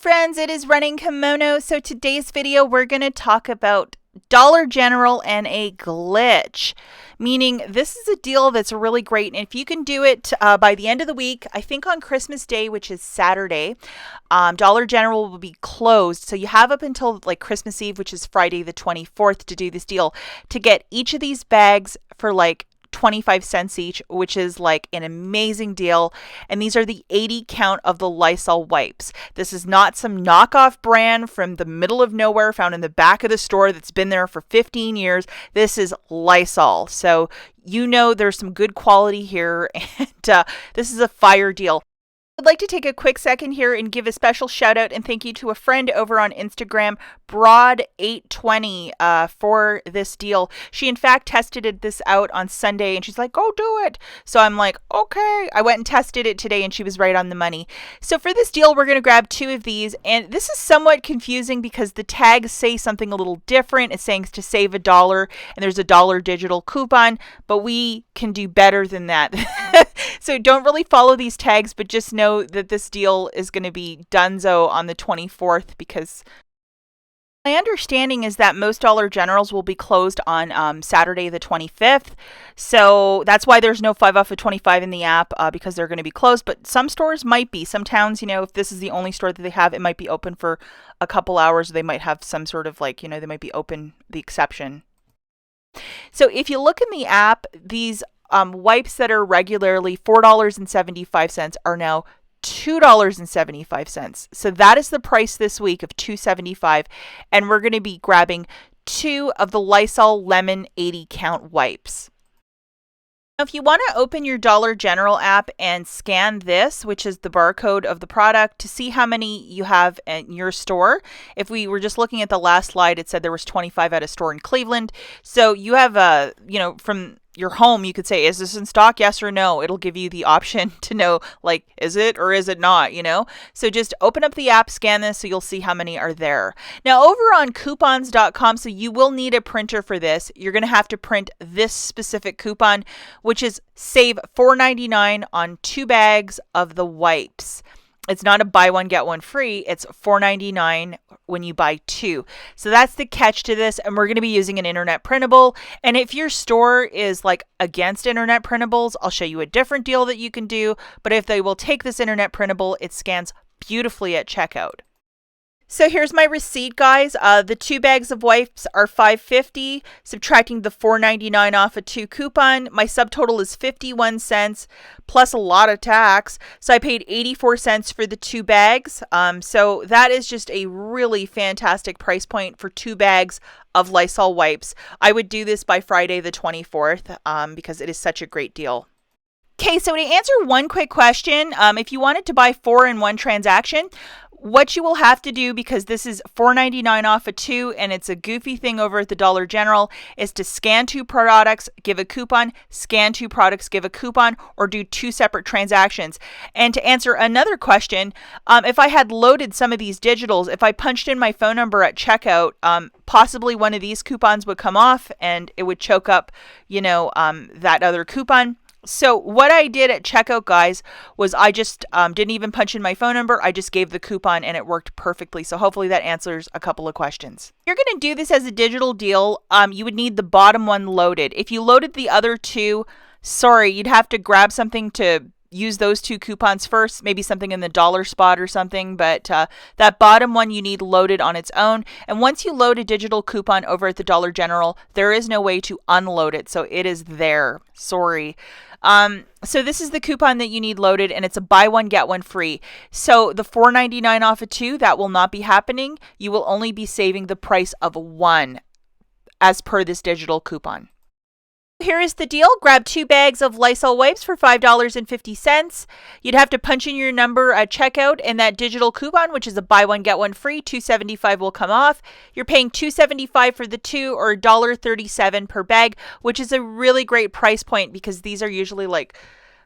friends, it is Running Kimono. So today's video we're going to talk about Dollar General and a glitch, meaning this is a deal that's really great, and if you can do it by the end of the week, I think on Christmas Day, which is Saturday, Dollar General will be closed, so you have up until like Christmas Eve, which is Friday the 24th, to do this deal, to get each of these bags for like 25 cents each, which is like an amazing deal. And these are the 80 count of the LYSOL wipes. This is not some knockoff brand from the middle of nowhere found in the back of the store that's been there for 15 years. This is LYSOL. So you know there's some good quality here, and this is a fire deal. I'd like to take a quick second here and give a special shout out and thank you to a friend over on Instagram, Broad820, for this deal. She in fact tested this out on Sunday and she's like, go do it. So I'm like, okay. I went and tested it today and she was right on the money. So for this deal, we're going to grab 2 of these, and this is somewhat confusing because the tags say something a little different. It's saying to save $1 and there's a $1 digital coupon, but we can do better than that. So don't really follow these tags, but just know that this deal is going to be donezo on the 24th, because my understanding is that most Dollar Generals will be closed on Saturday the 25th. So that's why there's no 5 off of 25 in the app, because they're going to be closed. But some stores might be. Some towns, if this is the only store that they have, it might be open for a couple hours. They might have some sort of they might be open, the exception. So if you look in the app, these wipes that are regularly $4.75 are now $2.75. So that is the price this week of $2.75, and we're going to be grabbing 2 of the LYSOL Lemon 80 count wipes. Now, if you want to open your Dollar General app and scan this, which is the barcode of the product, to see how many you have in your store. If we were just looking at the last slide, it said there was 25 at a store in Cleveland. So you have from your home, you could say, is this in stock? Yes or no. It'll give you the option to know, is it or is it not, So just open up the app, scan this, so you'll see how many are there. Now, over on coupons.com, so you will need a printer for this. You're going to have to print this specific coupon, which is save $4.99 on 2 bags of the wipes. It's not a buy one, get one free. It's $4.99 when you buy 2. So that's the catch to this. And we're going to be using an internet printable. And if your store is against internet printables, I'll show you a different deal that you can do. But if they will take this internet printable, it scans beautifully at checkout. So here's my receipt, guys. The 2 bags of wipes are $5.50, subtracting the $4.99 off a 2 coupon. My subtotal is 51 cents plus a lot of tax. So I paid 84 cents for the 2 bags. So that is just a really fantastic price point for 2 bags of LYSOL wipes. I would do this by Friday the 24th because it is such a great deal. Okay, so to answer one quick question, if you wanted to buy 4 in one transaction, what you will have to do, because this is $4.99 off of 2 and it's a goofy thing over at the Dollar General, is to scan 2 products, give a coupon, scan 2 products, give a coupon, or do 2 separate transactions. And to answer another question, if I had loaded some of these digitals, if I punched in my phone number at checkout, possibly one of these coupons would come off and it would choke up, that other coupon. So what I did at checkout, guys, was I just didn't even punch in my phone number. I just gave the coupon and it worked perfectly. So hopefully that answers a couple of questions. If you're going to do this as a digital deal, you would need the bottom one loaded. If you loaded the other 2, sorry, you'd have to grab something to use those 2 coupons first, maybe something in the dollar spot or something, but that bottom one you need loaded on its own. And once you load a digital coupon over at the Dollar General, there is no way to unload it, so it is there. Sorry. So this is the coupon that you need loaded, and it's a buy one, get one free. So the $4.99 off of 2, that will not be happening. You will only be saving the price of 1 as per this digital coupon. Here is the deal. Grab 2 bags of LYSOL wipes for $5.50. You'd have to punch in your number at checkout, and that digital coupon, which is a buy one, get one free, $2.75 will come off. You're paying $2.75 for the 2, or $1.37 per bag, which is a really great price point because these are usually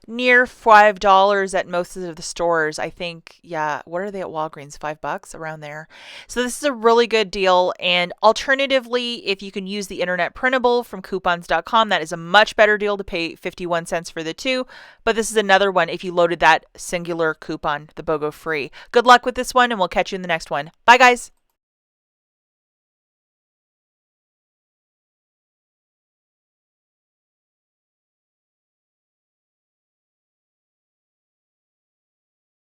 near $5 at most of the stores. I think, yeah, what are they at Walgreens? $5 around there. So this is a really good deal. And alternatively, if you can use the internet printable from coupons.com, that is a much better deal to pay 51 cents for the two. But this is another one if you loaded that singular coupon, the BOGO free. Good luck with this one, and we'll catch you in the next one. Bye, guys.